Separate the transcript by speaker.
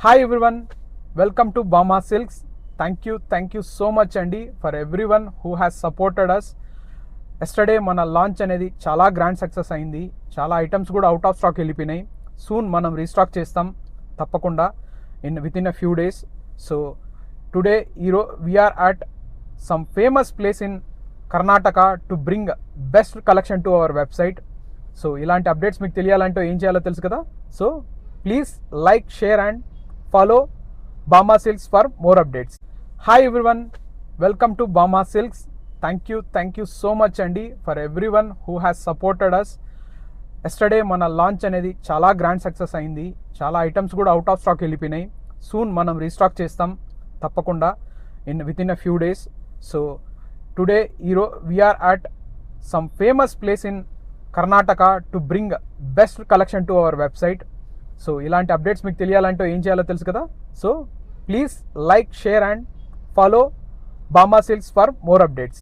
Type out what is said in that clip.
Speaker 1: Hi everyone, welcome to Bama Silks. Thank you so much Andy for everyone who has supported us. Yesterday మన launch అనేది చాలా grand success అయింది. చాలా items కూడా out of stock వెళ్ళిపోయినాయి. Soon మనం restock చేస్తాం తప్పకుండా within a few days. So today we're at some famous place in Karnataka to bring best collection to our website. So ఇలాంటి అప్డేట్స్ మీకు తెలియాలంటే ఏం చేయాలో తెలుసు కదా. So please like, share and follow Bama Silks for more updates. Hi everyone, welcome to Bama Silks. Thank you so much Andy for everyone who has supported us. Yesterday మన launch అనేది చాలా grand success అయింది. చాలా items కూడా out of stock వెళ్ళిపోయినాయి. Soon మనం restock చేస్తాం తప్పకుండా within a few days. So today we're at some famous place in Karnataka to bring best collection to our website. So ఇలాంటి అప్డేట్స్ మీకు తెలియాలంటే ఏం చేయాలో తెలుసు కదా. So please like, share and follow Bama Silks for more updates.